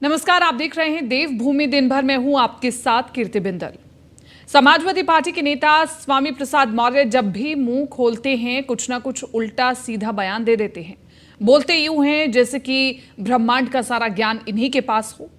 नमस्कार, आप देख रहे हैं देवभूमि दिन भर। मैं हूं आपके साथ कीर्ति बिंदल। समाजवादी पार्टी के नेता स्वामी प्रसाद मौर्य जब भी मुंह खोलते हैं कुछ ना कुछ उल्टा सीधा बयान दे देते हैं। बोलते यूं हैं जैसे कि ब्रह्मांड का सारा ज्ञान इन्हीं के पास हो,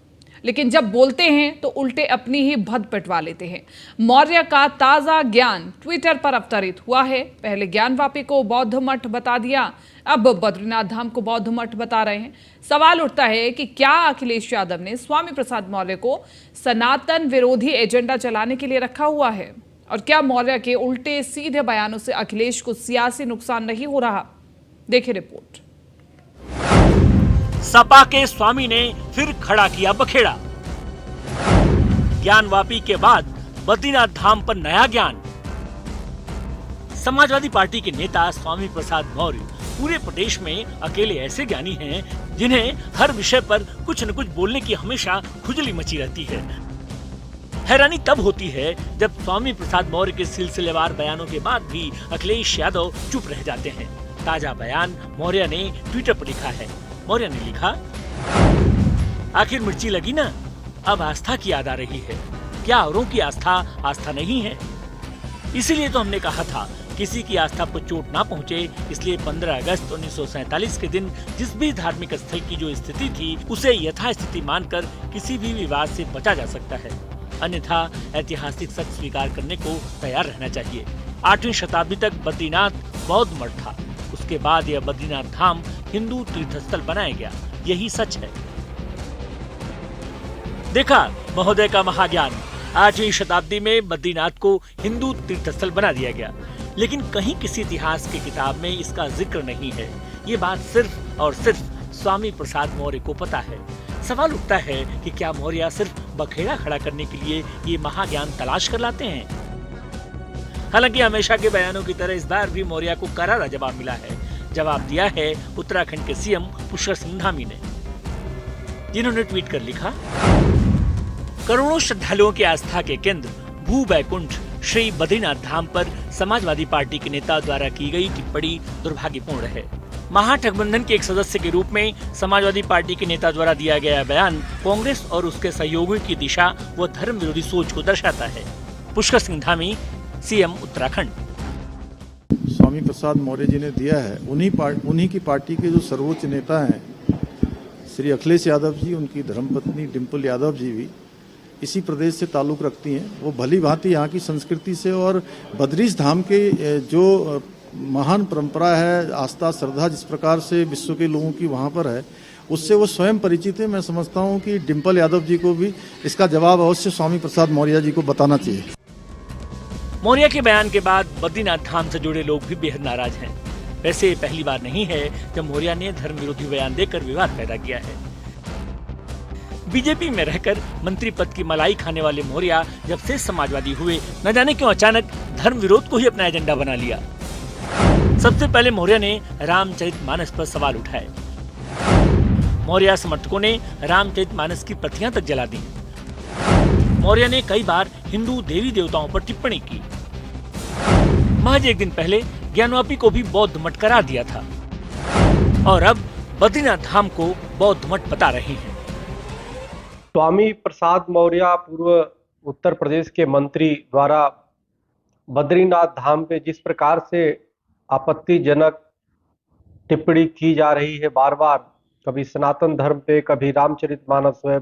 लेकिन जब बोलते हैं तो उल्टे अपनी ही भद पिटवा लेते हैं। मौर्य का ताजा ज्ञान ट्विटर पर अवतरित हुआ है। पहले ज्ञानवापी को बौद्ध मठ बता दिया, अब बद्रीनाथ धाम को बौद्ध मठ बता रहे हैं। सवाल उठता है कि क्या अखिलेश यादव ने स्वामी प्रसाद मौर्य को सनातन विरोधी एजेंडा चलाने के लिए रखा हुआ है, और क्या मौर्य के उल्टे सीधे बयानों से अखिलेश को सियासी नुकसान नहीं हो रहा? देखिए रिपोर्ट। सपा के स्वामी ने फिर खड़ा किया बखेड़ा। ज्ञानवापी के बाद बद्रीनाथ धाम पर नया ज्ञान। समाजवादी पार्टी के नेता स्वामी प्रसाद मौर्य पूरे प्रदेश में अकेले ऐसे ज्ञानी हैं जिन्हें हर विषय पर कुछ न कुछ बोलने की हमेशा खुजली मची रहती है। हैरानी तब होती है जब स्वामी प्रसाद मौर्य के सिलसिलेवार बयानों के बाद भी अखिलेश यादव चुप रह जाते हैं। ताजा बयान मौर्य ने ट्विटर पर लिखा है। मौर्य ने लिखा, आखिर मिर्ची लगी ना, अब आस्था की याद आ रही है। क्या औरों की आस्था आस्था नहीं है? इसीलिए तो हमने कहा था किसी की आस्था को चोट ना पहुंचे, इसलिए 15 अगस्त 1947 के दिन जिस भी धार्मिक स्थल की जो स्थिति थी उसे यथास्थिति मानकर किसी भी विवाद से बचा जा सकता है, अन्यथा ऐतिहासिक सच स्वीकार करने को तैयार रहना चाहिए। 8वीं शताब्दी तक बद्रीनाथ बौद्ध मठ था, उसके बाद यह बद्रीनाथ धाम हिंदू तीर्थस्थल बनाया गया, यही सच है। देखा महोदय का महाज्ञान। 8वीं शताब्दी में बद्रीनाथ को हिंदू तीर्थस्थल बना दिया गया, लेकिन कहीं किसी इतिहास की किताब में इसका जिक्र नहीं है। ये बात सिर्फ और सिर्फ स्वामी प्रसाद मौर्य को पता है। सवाल उठता है कि क्या मौर्य सिर्फ बखेड़ा खड़ा करने के लिए ये महाज्ञान तलाश कर लाते हैं? हालांकि हमेशा के बयानों की तरह इस बार भी मौर्य को करारा जवाब मिला है। जवाब दिया है उत्तराखंड के सीएम पुष्कर सिंह धामी ने, जिन्होंने ट्वीट कर लिखा, करोड़ों श्रद्धालुओं की आस्था के केंद्र भू बैकुंठ श्री बद्रीनाथ धाम पर समाजवादी पार्टी के नेता द्वारा की गई टिप्पणी दुर्भाग्यपूर्ण है। महागठबंधन के एक सदस्य के रूप में समाजवादी पार्टी के नेता द्वारा दिया गया बयान कांग्रेस और उसके सहयोगियों की दिशा व धर्म विरोधी सोच को दर्शाता है। पुष्कर सिंह धामी, सीएम उत्तराखंड। स्वामी प्रसाद मौर्य जी ने दिया है, उन्हीं की पार्टी के जो सर्वोच्च नेता हैं श्री अखिलेश यादव जी, उनकी धर्मपत्नी डिम्पल यादव जी भी इसी प्रदेश से ताल्लुक़ रखती हैं। वो भली भांति यहाँ की संस्कृति से और बद्रीनाथ धाम के जो महान परंपरा है, आस्था श्रद्धा जिस प्रकार से विश्व के लोगों की वहाँ पर है, उससे वो स्वयं परिचित है। मैं समझता हूँ कि डिम्पल यादव जी को भी इसका जवाब अवश्य स्वामी प्रसाद मौर्य जी को बताना चाहिए। मौर्य के बयान के बाद बद्रीनाथ धाम से जुड़े लोग भी बेहद नाराज हैं। वैसे पहली बार नहीं है जब मौर्य ने धर्म विरोधी बयान देकर विवाद पैदा किया है। बीजेपी में रहकर मंत्री पद की मलाई खाने वाले मौर्य जब से समाजवादी हुए, न जाने क्यों अचानक धर्म विरोध को ही अपना एजेंडा बना लिया। सबसे पहले मौर्य ने रामचरितमानस पर सवाल उठाए। मौर्य समर्थकों ने रामचरितमानस की प्रतियां तक जला दी। मौर्य ने कई बार हिंदू देवी देवताओं पर टिप्पणी की। महज एक दिन पहले ज्ञानवापी को भी बौद्ध मठ करार दिया था, और अब बद्रीनाथ धाम को बौद्ध मठ बता रहे हैं। स्वामी प्रसाद मौर्य पूर्व उत्तर प्रदेश के मंत्री द्वारा बद्रीनाथ धाम पे जिस प्रकार से आपत्तिजनक टिप्पणी की जा रही है, बार बार कभी सनातन धर्म पे, कभी रामचरितमानस पे,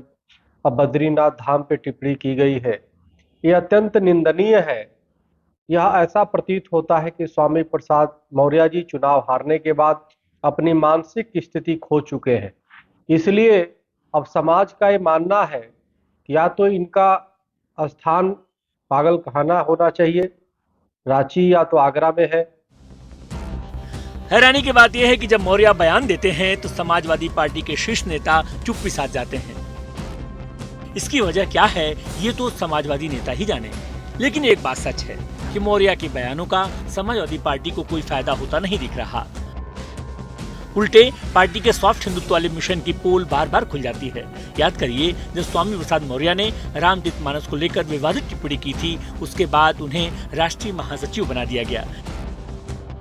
अब बद्रीनाथ धाम पे टिप्पणी की गई है, ये अत्यंत निंदनीय है। यह ऐसा प्रतीत होता है कि स्वामी प्रसाद मौर्य जी चुनाव हारने के बाद अपनी मानसिक स्थिति खो चुके हैं। इसलिए अब समाज का ये मानना है कि या तो इनका स्थान पागल खाना होना चाहिए, रांची या तो आगरा में है। हैरानी की बात यह है कि जब मौर्य बयान देते हैं तो समाजवादी पार्टी के शीर्ष नेता चुप्पी साध जाते हैं। इसकी वजह क्या है ये तो समाजवादी नेता ही जाने। लेकिन एक बात सच है कि मौर्य के बयानों का समाजवादी पार्टी को कोई फायदा होता नहीं दिख रहा। उल्टे पार्टी के सॉफ्ट हिंदुत्व वाले मिशन की पोल बार बार खुल जाती है। याद करिए, जब स्वामी प्रसाद मौर्य ने रामचरितमानस को लेकर विवादित टिप्पणी की थी, उसके बाद उन्हें राष्ट्रीय महासचिव बना दिया गया।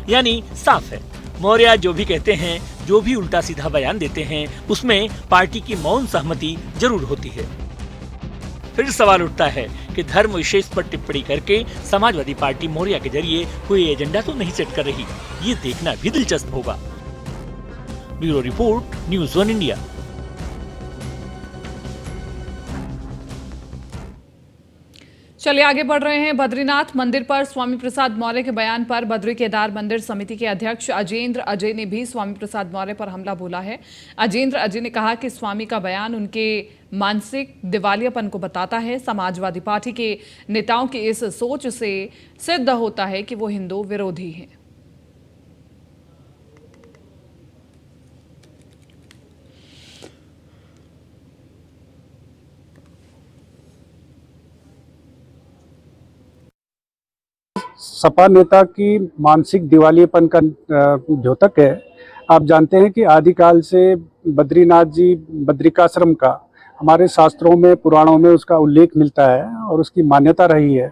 यानी साफ है, मौर्य जो भी कहते हैं जो भी उल्टा सीधा बयान देते हैं उसमें पार्टी की मौन सहमति जरूर होती है। फिर सवाल उठता है कि धर्म विशेष पर टिप्पणी करके समाजवादी पार्टी मौर्य के जरिए कोई एजेंडा तो नहीं सेट कर रही, ये देखना भी दिलचस्प होगा। Bureau report, news 1 India. चलिए आगे बढ़ रहे हैं। बद्रीनाथ मंदिर पर स्वामी प्रसाद मौर्य के बयान पर बद्री केदार मंदिर समिति के अध्यक्ष अजेंद्र अजय ने भी स्वामी प्रसाद मौर्य पर हमला बोला है। अजेंद्र अजय ने कहा कि स्वामी का बयान उनके मानसिक दिवालियापन को बताता है। समाजवादी पार्टी के नेताओं की इस सोच से सिद्ध होता है कि वो हिंदू विरोधी हैं। सपा नेता की मानसिक दिवालियेपन का द्योतक है। आप जानते हैं कि आदिकाल से बद्रीनाथ जी बद्रिकाश्रम का हमारे शास्त्रों में, पुराणों में उसका उल्लेख मिलता है और उसकी मान्यता रही है।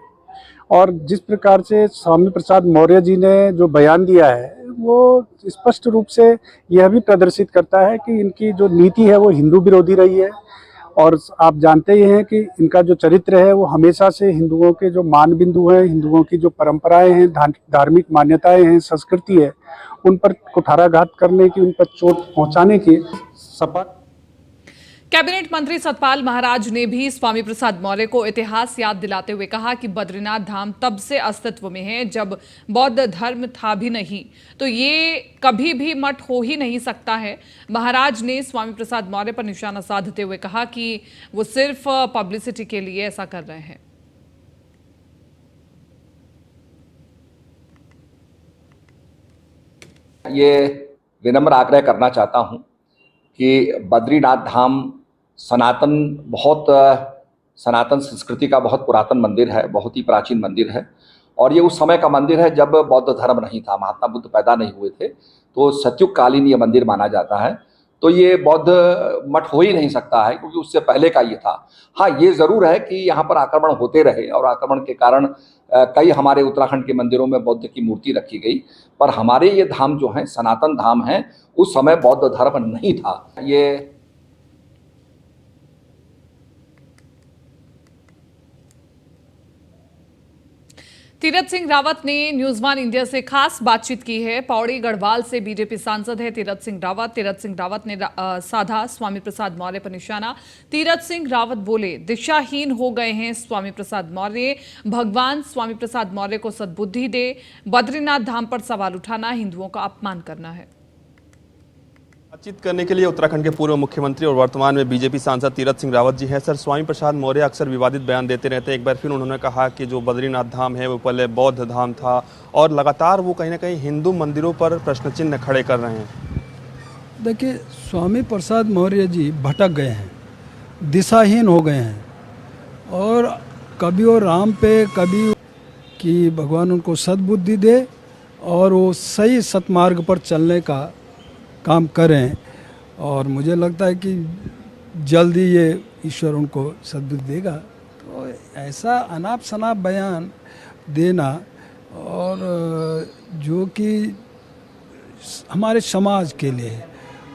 और जिस प्रकार से स्वामी प्रसाद मौर्य जी ने जो बयान दिया है वो स्पष्ट रूप से यह भी प्रदर्शित करता है कि इनकी जो नीति है वो हिंदू विरोधी रही है। और आप जानते ही हैं कि इनका जो चरित्र है वो हमेशा से हिंदुओं के जो मान बिंदु हैं, हिंदुओं की जो परंपराएं हैं, धार्मिक मान्यताएं हैं, संस्कृति है, उन पर कुठाराघात करने की, उन पर चोट पहुंचाने की सपा। कैबिनेट मंत्री सतपाल महाराज ने भी स्वामी प्रसाद मौर्य को इतिहास याद दिलाते हुए कहा कि बद्रीनाथ धाम तब से अस्तित्व में है जब बौद्ध धर्म था भी नहीं, तो ये कभी भी मठ हो ही नहीं सकता है। महाराज ने स्वामी प्रसाद मौर्य पर निशाना साधते हुए कहा कि वो सिर्फ पब्लिसिटी के लिए ऐसा कर रहे हैं। ये विनम्र आग्रह करना चाहता हूं कि बद्रीनाथ धाम सनातन संस्कृति का बहुत पुरातन मंदिर है, बहुत ही प्राचीन मंदिर है। और ये उस समय का मंदिर है जब बौद्ध धर्म नहीं था, महात्मा बुद्ध पैदा नहीं हुए थे, तो सतयुग कालीन ये मंदिर माना जाता है। तो ये बौद्ध मठ हो ही नहीं सकता है क्योंकि उससे पहले का ये था। हाँ, ये ज़रूर है कि यहाँ पर आक्रमण होते रहे और आक्रमण के कारण कई हमारे उत्तराखंड के मंदिरों में बौद्ध की मूर्ति रखी गई, पर हमारे ये धाम जो हैं सनातन धाम हैं, उस समय बौद्ध धर्म नहीं था। ये तीरथ सिंह रावत ने न्यूज़ 1 इंडिया से खास बातचीत की है। पौड़ी गढ़वाल से बीजेपी सांसद है तीरथ सिंह रावत। तीरथ सिंह रावत ने साधा स्वामी प्रसाद मौर्य पर निशाना। तीरथ सिंह रावत बोले, दिशाहीन हो गए हैं स्वामी प्रसाद मौर्य, भगवान स्वामी प्रसाद मौर्य को सद्बुद्धि दे। बद्रीनाथ धाम पर सवाल उठाना हिंदुओं का अपमान करना है। बातचीत करने के लिए उत्तराखंड के पूर्व मुख्यमंत्री और वर्तमान में बीजेपी सांसद तीरथ सिंह रावत जी हैं। सर, स्वामी प्रसाद मौर्य अक्सर विवादित बयान देते रहते हैं। एक बार फिर उन्होंने कहा कि जो बद्रीनाथ धाम है वो पहले बौद्ध धाम था और लगातार वो कहीं ना कहीं हिंदू मंदिरों पर प्रश्न चिन्ह खड़े कर रहे हैं। देखिए, स्वामी प्रसाद मौर्य जी भटक गए हैं, दिशाहीन हो गए हैं और कभी वो राम पे, कभी कि भगवान उनको सद्बुद्धि दे और वो सही सतमार्ग पर चलने का काम करें। और मुझे लगता है कि जल्दी ये ईश्वर उनको सद्बुद्धि देगा। तो ऐसा अनाप शनाप बयान देना और जो कि हमारे समाज के लिए है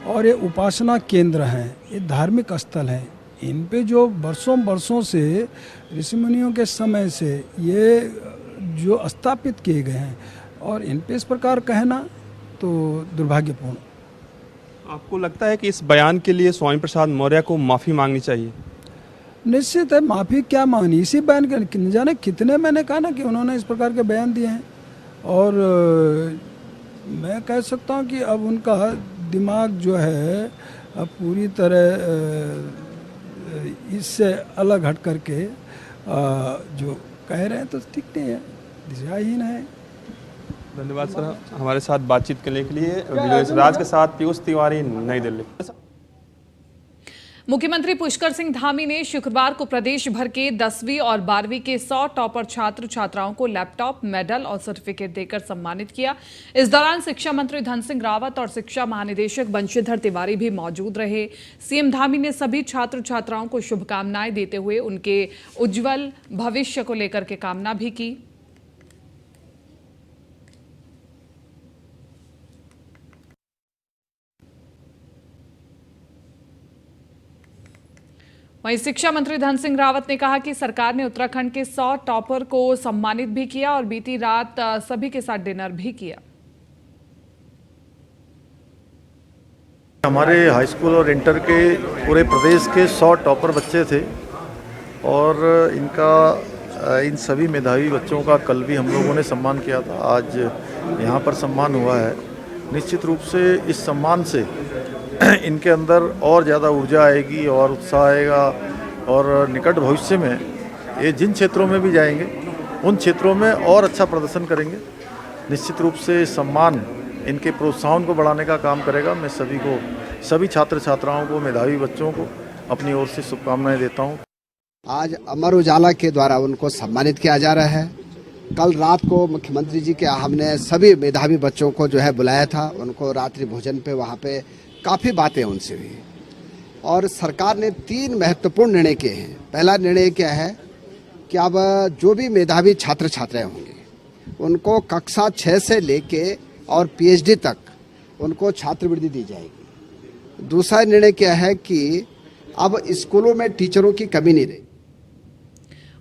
और ये उपासना केंद्र हैं, ये धार्मिक स्थल हैं, इन पे जो बरसों से ऋषि मुनियों के समय से ये जो स्थापित किए गए हैं और इन पे इस प्रकार कहना तो दुर्भाग्यपूर्ण। आपको लगता है कि इस बयान के लिए स्वामी प्रसाद मौर्य को माफ़ी मांगनी चाहिए? निश्चित है, माफ़ी क्या मांगनी, इसी बयान के न जाने कितने, मैंने कहा ना कि उन्होंने इस प्रकार के बयान दिए हैं। और मैं कह सकता हूँ कि अब उनका दिमाग जो है अब पूरी तरह इससे अलग हट करके जो कह रहे हैं तो ठीक नहीं है, दिशाहीन है। धन्यवाद सर, हमारे साथ बातचीत करने के लिए। वीडियो राज के साथ पीयूष तिवारी, नई दिल्ली। मुख्यमंत्री पुष्कर सिंह धामी ने शुक्रवार को प्रदेश भर के 10वीं और 12वीं के 100 टॉपर छात्र छात्राओं को लैपटॉप, मेडल और सर्टिफिकेट देकर सम्मानित किया। इस दौरान शिक्षा मंत्री धन सिंह रावत और शिक्षा महानिदेशक बंशीधर तिवारी भी मौजूद रहे। सीएम धामी ने सभी छात्र छात्राओं को शुभकामनाएं देते हुए उनके उज्जवल भविष्य को लेकर के कामना भी की। वहीं शिक्षा मंत्री धन सिंह रावत ने कहा कि सरकार ने उत्तराखंड के 100 टॉपर को सम्मानित भी किया और बीती रात सभी के साथ डिनर भी किया। हमारे हाई स्कूल और इंटर के पूरे प्रदेश के 100 टॉपर बच्चे थे और इन सभी मेधावी बच्चों का कल भी हम लोगों ने सम्मान किया था। आज यहाँ पर सम्मान हुआ है। निश्चित रूप से इस सम्मान से इनके अंदर और ज़्यादा ऊर्जा आएगी और उत्साह आएगा और निकट भविष्य में ये जिन क्षेत्रों में भी जाएंगे उन क्षेत्रों में और अच्छा प्रदर्शन करेंगे। निश्चित रूप से सम्मान इनके प्रोत्साहन को बढ़ाने का काम करेगा। मैं सभी छात्र छात्राओं को, मेधावी बच्चों को अपनी ओर से शुभकामनाएं देता हूं। आज अमर उजाला के द्वारा उनको सम्मानित किया जा रहा है। कल रात को मुख्यमंत्री जी के हमने सभी मेधावी बच्चों को जो है बुलाया था। उनको रात्रि भोजन पे वहाँ पे काफ़ी बातें उनसे हुई और सरकार ने 3 महत्वपूर्ण निर्णय किए हैं। पहला निर्णय क्या है कि अब जो भी मेधावी छात्र छात्राएं होंगे उनको कक्षा 6 से लेके और PhD तक उनको छात्रवृत्ति दी जाएगी। दूसरा निर्णय क्या है कि अब स्कूलों में टीचरों की कमी नहीं रही।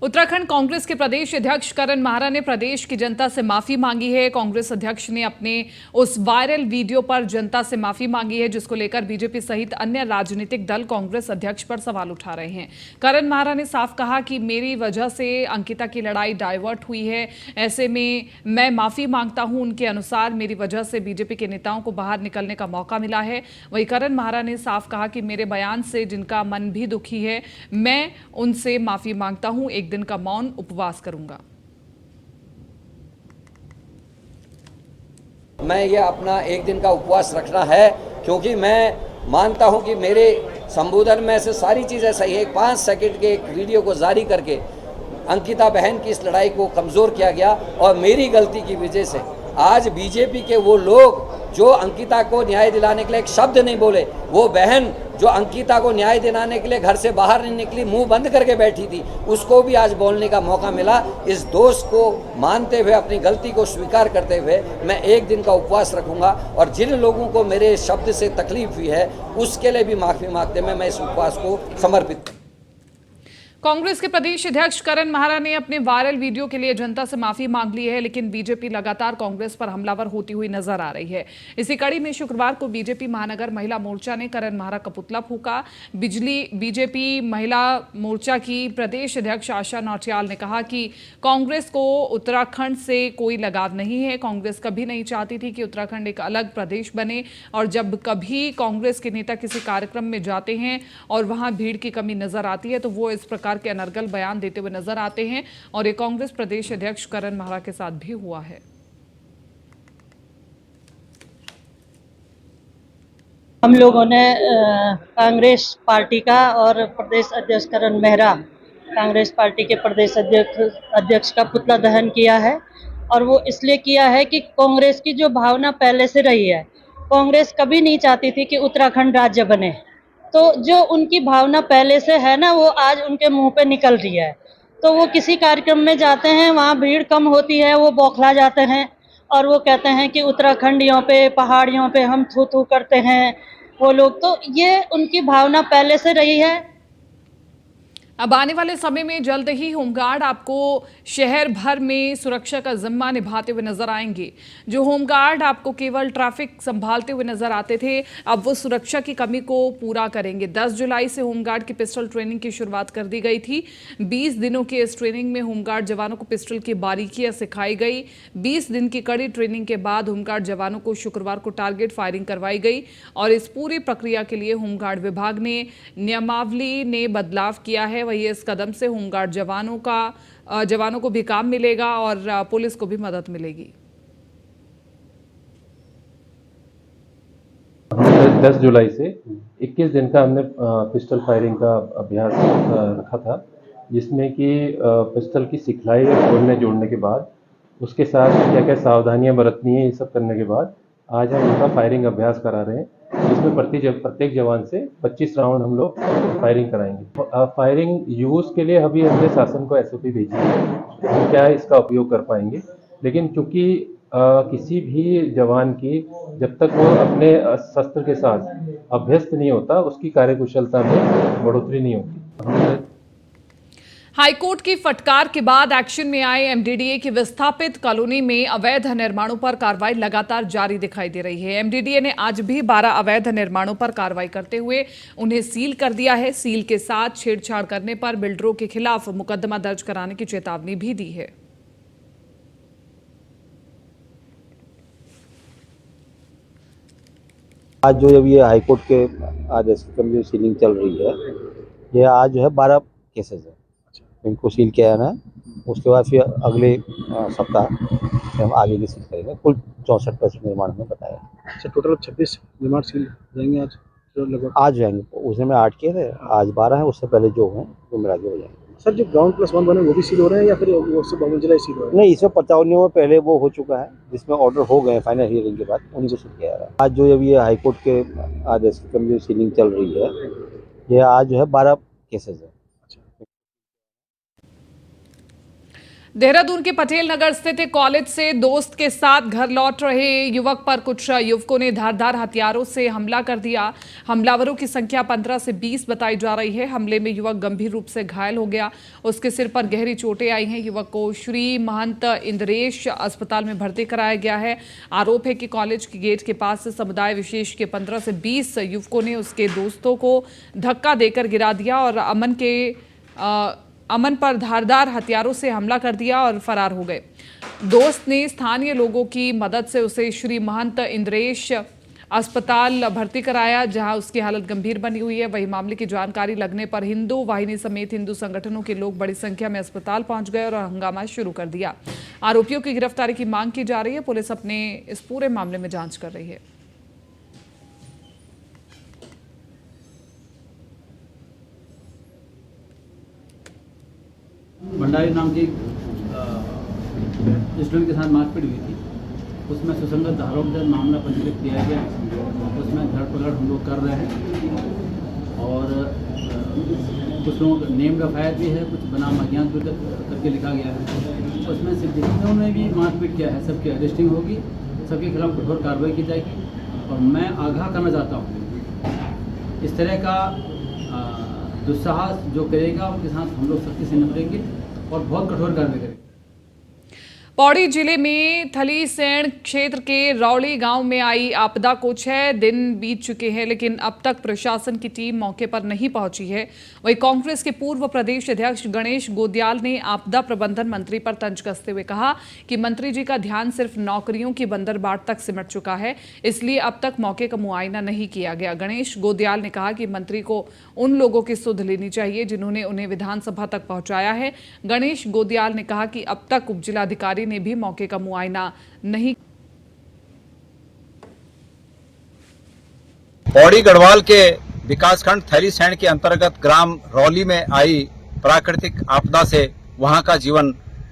उत्तराखंड कांग्रेस के प्रदेश अध्यक्ष करण माहरा ने प्रदेश की जनता से माफी मांगी है। कांग्रेस अध्यक्ष ने अपने उस वायरल वीडियो पर जनता से माफी मांगी है जिसको लेकर बीजेपी सहित अन्य राजनीतिक दल कांग्रेस अध्यक्ष पर सवाल उठा रहे हैं। करण माहरा ने साफ कहा कि मेरी वजह से अंकिता की लड़ाई डाइवर्ट हुई है, ऐसे में मैं माफी मांगता हूं। उनके अनुसार मेरी वजह से बीजेपी के नेताओं को बाहर निकलने का मौका मिला है। वहीं करण माहरा ने साफ कहा कि मेरे बयान से जिनका मन भी दुखी है मैं उनसे माफी मांगता हूं। एक दिन का मौन उपवास करूंगा। मैं ये अपना एक दिन का उपवास रखना है क्योंकि मैं मानता हूं कि मेरे संबोधन में से सारी चीज़ें सही है। 5 सेकंड के एक वीडियो को जारी करके अंकिता बहन की इस लड़ाई को कमज़ोर किया गया और मेरी गलती की वजह से आज बीजेपी के वो लोग जो अंकिता को न्याय दिलाने के लिए एक शब्द नहीं बोले, वो बहन जो अंकिता को न्याय दिलाने के लिए घर से बाहर नहीं निकली, मुंह बंद करके बैठी थी, उसको भी आज बोलने का मौका मिला। इस दोष को मानते हुए, अपनी गलती को स्वीकार करते हुए मैं एक दिन का उपवास रखूंगा और जिन लोगों को मेरे शब्द से तकलीफ हुई है उसके लिए भी माफी मांगते हुए मैं इस उपवास को समर्पित। कांग्रेस के प्रदेश अध्यक्ष करण माहरा ने अपने वायरल वीडियो के लिए जनता से माफी मांग ली है, लेकिन बीजेपी लगातार कांग्रेस पर हमलावर होती हुई नजर आ रही है। इसी कड़ी में शुक्रवार को बीजेपी महानगर महिला मोर्चा ने करण माहरा का पुतला फूंका। बीजेपी महिला मोर्चा की प्रदेश अध्यक्ष आशा नौटियाल ने कहा कि कांग्रेस को उत्तराखंड से कोई लगाव नहीं है। कांग्रेस कभी नहीं चाहती थी कि उत्तराखंड एक अलग प्रदेश बने और जब कभी कांग्रेस के नेता किसी कार्यक्रम में जाते हैं और वहां भीड़ की कमी नजर आती है तो वो इस प्रकार के अनर्गल बयान देते हुए नजर आते हैं और ये कांग्रेस प्रदेश अध्यक्ष करण माहरा के साथ भी हुआ है। हम लोगों ने कांग्रेस पार्टी का और प्रदेश अध्यक्ष करण माहरा कांग्रेस पार्टी के प्रदेश अध्यक्ष का पुतला दहन किया है और वो इसलिए किया है कि कांग्रेस की जो भावना पहले से रही है, कांग्रेस कभी नहीं चाहती थी कि उत्तराखंड राज्य बने, तो जो उनकी भावना पहले से है ना वो आज उनके मुंह पे निकल रही है। तो वो किसी कार्यक्रम में जाते हैं, वहाँ भीड़ कम होती है, वो बौखला जाते हैं और वो कहते हैं कि उत्तराखंडियों पे, पहाड़ियों पे हम थू थू करते हैं वो लोग। तो ये उनकी भावना पहले से रही है। अब आने वाले समय में जल्द ही होमगार्ड आपको शहर भर में सुरक्षा का जिम्मा निभाते हुए नजर आएंगे। जो होमगार्ड आपको केवल ट्रैफिक संभालते हुए नजर आते थे, अब वो सुरक्षा की कमी को पूरा करेंगे। 10 जुलाई से होमगार्ड की पिस्टल ट्रेनिंग की शुरुआत कर दी गई थी। 20 दिनों की इस ट्रेनिंग में होमगार्ड जवानों को पिस्टल की बारीकियां सिखाई गई। 20 दिन की कड़ी ट्रेनिंग के बाद होमगार्ड जवानों को शुक्रवार को टारगेट फायरिंग करवाई गई और इस पूरी प्रक्रिया के लिए होमगार्ड विभाग ने नियमावली ने बदलाव किया है। वही इस कदम से होमगार्ड जवानों को भी काम मिलेगा और पुलिस को भी मदद मिलेगी। 10 जुलाई से 21 दिन का हमने पिस्टल फायरिंग का अभ्यास रखा था, जिसमें कि पिस्टल की सिखलाई और खोलने जोड़ने के बाद उसके साथ क्या क्या सावधानियां बरतनी है, ये सब करने के बाद आज हम उनका फायरिंग अभ्यास करा रहे हैं, जिसमें प्रत्येक जवान से 25 राउंड हम लोग फायरिंग कराएंगे। फायरिंग यूज़ के लिए अभी हमने शासन को SOP भेजी है, हम क्या इसका उपयोग कर पाएंगे, लेकिन चूँकि किसी भी जवान की जब तक वो अपने शस्त्र के साथ अभ्यस्त नहीं होता, उसकी कार्यकुशलता में बढ़ोतरी नहीं होती। हाईकोर्ट की फटकार के बाद एक्शन में आए एमडीडीए की विस्थापित कॉलोनी में अवैध निर्माणों पर कार्रवाई लगातार जारी दिखाई दे रही है। एमडीडीए ने आज भी 12 अवैध निर्माणों पर कार्रवाई करते हुए उन्हें सील कर दिया है। सील के साथ छेड़छाड़ करने पर बिल्डरों के खिलाफ मुकदमा दर्ज कराने की चेतावनी भी दी है। आज जो जब ये हाईकोर्ट के आदेश की जो सीलिंग चल रही है, ये आज जो है 12 केसेस है, इनको सील किया जाना है। उसके बाद फिर अगले सप्ताह हम आगे की सील करेंगे। कुल 64% निर्माण में बताया। अच्छा, टोटल 26 निर्माण सील जाएंगे आज लगभग। आज जाएंगे, उसमें में 8 किए थे, आज 12 है। उससे पहले जो हैं वो मिला के हो जाएंगे। सर, जो ग्राउंड प्लस 1 बने वो भी सील हो रहे हैं या फिर वो सब मंजिला सील हो रहे हैं? नहीं, इसमें 55 में पहले वो हो चुका है, जिसमें ऑर्डर हो गए फाइनल हियरिंग के बाद, उन्हीं को सील किया जा रहा है। आज जो जब ये हाईकोर्ट के आदेश की जो सीलिंग चल रही है, ये आज जो है 12 केसेज है। देहरादून के पटेल नगर स्थित एक कॉलेज से दोस्त के साथ घर लौट रहे युवक पर कुछ युवकों ने धारदार हथियारों से हमला कर दिया। हमलावरों की संख्या 15 से 20 बताई जा रही है। हमले में युवक गंभीर रूप से घायल हो गया, उसके सिर पर गहरी चोटें आई हैं। युवक को श्री महंत इंद्रेश अस्पताल में भर्ती कराया गया है। आरोप है कि कॉलेज के गेट के पास से समुदाय विशेष के 15 से 20 युवकों ने उसके दोस्तों को धक्का देकर गिरा दिया और अमन पर धारदार हथियारों से हमला कर दिया और फरार हो गए। दोस्त ने स्थानीय लोगों की मदद से उसे श्री महंत इंद्रेश अस्पताल भर्ती कराया, जहां उसकी हालत गंभीर बनी हुई है। वही मामले की जानकारी लगने पर हिंदू वाहिनी समेत हिंदू संगठनों के लोग बड़ी संख्या में अस्पताल पहुंच गए और हंगामा शुरू कर दिया। आरोपियों की गिरफ्तारी की मांग की जा रही है। पुलिस अपने इस पूरे मामले में जांच कर रही है। भंडारी नाम की स्टूडेंट के साथ मारपीट हुई थी, उसमें सुसंगत धाराओं के तहत मामला पंजीकृत किया गया। उसमें धरपकड़ हम लोग कर रहे हैं और कुछ लोगों का नेम एफआईआर भी है, कुछ बनाम अज्ञात करके लिखा गया है। उसमें सिर्फ जिन्होंने भी मारपीट किया है सबकी अरेस्टिंग होगी, सबके खिलाफ कठोर कार्रवाई की जाएगी। और मैं आगाह करना चाहता हूँ, इस तरह का दुस्साहस जो करेगा उनके साथ हम लोग सख्ती से निपटेंगे और बहुत कठोर कार्रवाई करेंगे। पौड़ी जिले में थलीसैंण क्षेत्र के रौली गांव में आई आपदा को 6 दिन बीत चुके हैं, लेकिन अब तक प्रशासन की टीम मौके पर नहीं पहुंची है। वहीं कांग्रेस के पूर्व प्रदेश अध्यक्ष गणेश गोदियाल ने आपदा प्रबंधन मंत्री पर तंज कसते हुए कहा कि मंत्री जी का ध्यान सिर्फ नौकरियों की बंदरबाट तक सिमट चुका है, इसलिए अब तक मौके का मुआयना नहीं किया गया। गणेश गोदियाल ने कहा कि मंत्री को उन लोगों की सुध लेनी चाहिए जिन्होंने उन्हें विधानसभा तक पहुंचाया है। गणेश गोदियाल ने कहा कि अब तक उपजिलाधिकारी ने भी मौके का मुआयना नहीं। पौड़ी गढ़वाल के विकासखंड थलीसैंण के अंतर्गत ग्राम रौली में आई प्राकृतिक आपदा से वहां का जीवन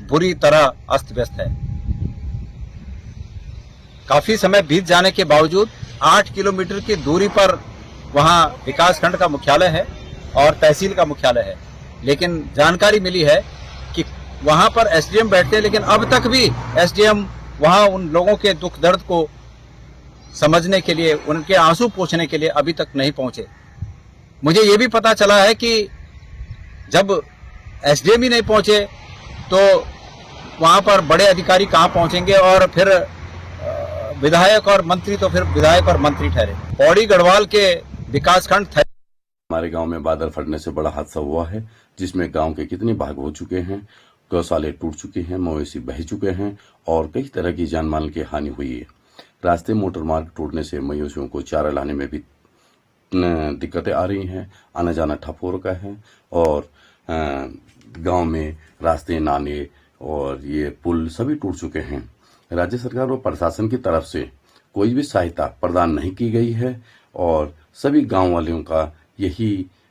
बुरी तरह अस्त व्यस्त है। काफी समय बीत जाने के बावजूद 8 किलोमीटर की दूरी पर वहां विकासखंड का मुख्यालय है और तहसील का मुख्यालय है, लेकिन जानकारी मिली है कि वहां पर एसडीएम बैठते हैं, लेकिन अब तक भी एसडीएम वहां उन लोगों के दुख दर्द को समझने के लिए, उनके आंसू पोंछने के लिए अभी तक नहीं पहुंचे। मुझे ये भी पता चला है कि जब एसडीएम ही नहीं पहुंचे तो वहां पर बड़े अधिकारी कहां पहुंचेंगे, और फिर विधायक और मंत्री तो फिर विधायक और मंत्री ठहरे। पौड़ी गढ़वाल के विकासखंड हमारे गांव में बादल फटने से बड़ा हादसा हुआ है, जिसमें गांव के कितने भाग हो चुके हैं, गौशाले टूट चुके हैं, मवेशी बह चुके हैं और कई तरह की जान माल की हानि हुई है। रास्ते मोटर मार्ग टूटने से मवेशियों को चारा लाने में भी दिक्कतें आ रही हैं, आना जाना ठप हो रखा है और गांव में रास्ते, नाले और ये पुल सभी टूट चुके हैं। राज्य सरकार और प्रशासन की तरफ से कोई भी सहायता प्रदान नहीं की गई है और सभी गांव वालों का यही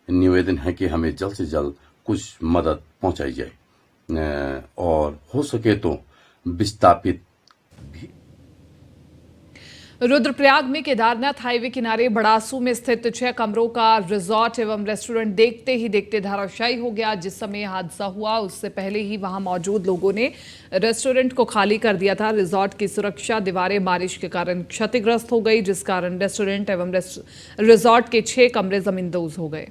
निवेदन है कि हमें जल्द से जल्द कुछ मदद पहुंचाई जाए और हो सके तो विस्थापित भी। रुद्रप्रयाग में केदारनाथ हाईवे किनारे बड़ासू में स्थित 6 कमरों का रिजॉर्ट एवं रेस्टोरेंट देखते ही देखते धराशायी हो गया। जिस समय हादसा हुआ उससे पहले ही वहां मौजूद लोगों ने रेस्टोरेंट को खाली कर दिया था। रिजॉर्ट की सुरक्षा दीवारें बारिश के कारण क्षतिग्रस्त हो गई, जिस कारण रेस्टोरेंट एवं रिजॉर्ट के 6 कमरे जमींदोज हो गए।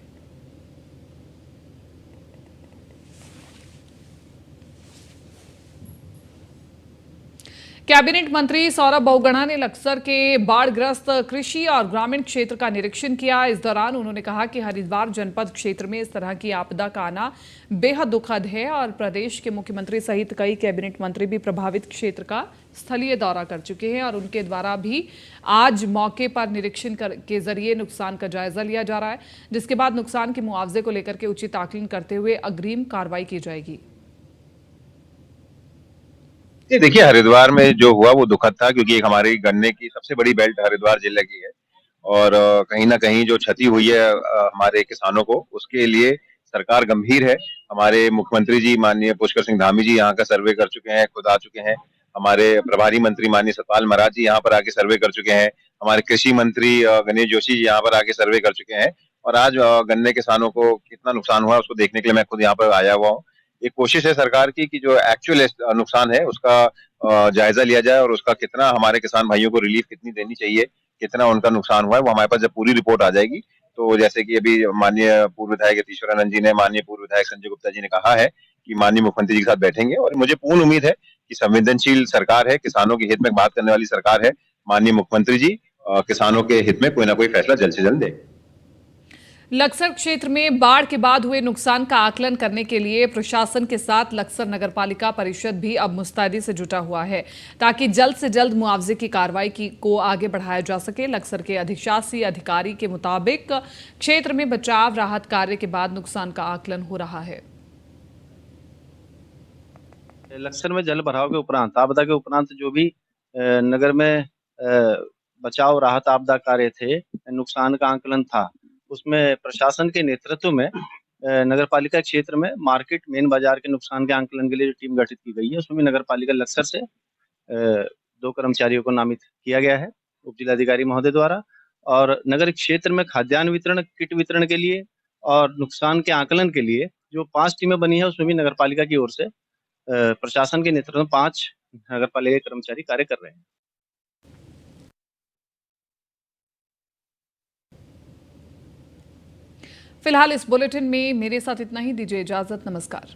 कैबिनेट मंत्री सौरभ बहुगुणा ने लक्सर के बाढ़ग्रस्त कृषि और ग्रामीण क्षेत्र का निरीक्षण किया। इस दौरान उन्होंने कहा कि हरिद्वार जनपद क्षेत्र में इस तरह की आपदा का आना बेहद दुखद है और प्रदेश के मुख्यमंत्री सहित कई कैबिनेट मंत्री भी प्रभावित क्षेत्र का स्थलीय दौरा कर चुके हैं और उनके द्वारा भी आज मौके पर निरीक्षण के जरिए नुकसान का जायजा लिया जा रहा है, जिसके बाद नुकसान के मुआवजे को लेकर के उचित आकलन करते हुए अग्रिम कार्रवाई की जाएगी। देखिए, हरिद्वार में जो हुआ वो दुखद था, क्योंकि एक हमारी गन्ने की सबसे बड़ी बेल्ट हरिद्वार जिले की है और कहीं ना कहीं जो क्षति हुई है हमारे किसानों को, उसके लिए सरकार गंभीर है। हमारे मुख्यमंत्री जी माननीय पुष्कर सिंह धामी जी यहाँ का सर्वे कर चुके हैं, खुद आ चुके हैं। हमारे प्रभारी मंत्री माननीय सतपाल महाराज जी यहाँ पर आके सर्वे कर चुके हैं। हमारे कृषि मंत्री गणेश जोशी जी यहाँ पर आके सर्वे कर चुके हैं और आज गन्ने किसानों को कितना नुकसान हुआ उसको देखने के लिए मैं खुद यहाँ पर आया हुआ हूँ। एक कोशिश है सरकार की कि जो एक्चुअल नुकसान है उसका जायजा लिया जाए और उसका कितना हमारे किसान भाइयों को रिलीफ कितनी देनी चाहिए, कितना उनका नुकसान हुआ है, वो हमारे पास जब पूरी रिपोर्ट आ जाएगी तो जैसे कि अभी माननीय पूर्व विधायक यतीश्वरानंद जी ने, माननीय पूर्व विधायक संजय गुप्ता जी ने कहा है कि माननीय मुख्यमंत्री जी के साथ बैठेंगे और मुझे पूर्ण उम्मीद है कि संवेदनशील सरकार है, किसानों के हित में बात करने वाली सरकार है। माननीय मुख्यमंत्री जी किसानों के हित में कोई ना कोई फैसला जल्द से जल्द दें। लक्सर क्षेत्र में बाढ़ के बाद हुए नुकसान का आकलन करने के लिए प्रशासन के साथ लक्सर नगरपालिका परिषद भी अब मुस्तैदी से जुटा हुआ है ताकि जल्द से जल्द मुआवजे की कार्रवाई को आगे बढ़ाया जा सके। लक्सर के अधिशासी अधिकारी के मुताबिक क्षेत्र में बचाव राहत कार्य के बाद नुकसान का आकलन हो रहा है। लक्सर में जल भराव के उपरांत, आपदा के उपरांत जो भी नगर में बचाव राहत आपदा कार्य थे, नुकसान का आकलन था, उसमें प्रशासन के नेतृत्व में नगरपालिका क्षेत्र में मार्केट मेन बाजार के नुकसान के आकलन के लिए जो टीम गठित की गई है, उसमें भी नगरपालिका लक्सर से 2 कर्मचारियों को नामित किया गया है उप जिलाधिकारी महोदय द्वारा। और नगर क्षेत्र में खाद्यान्न वितरण, किट वितरण के लिए और नुकसान के आकलन के लिए जो 5 टीमें बनी है, उसमें भी नगरपालिका की ओर से प्रशासन के नेतृत्व में 5 नगरपालिका कर्मचारी कार्य कर रहे हैं। फिलहाल इस बुलेटिन में मेरे साथ इतना ही। दीजिए इजाजत। नमस्कार।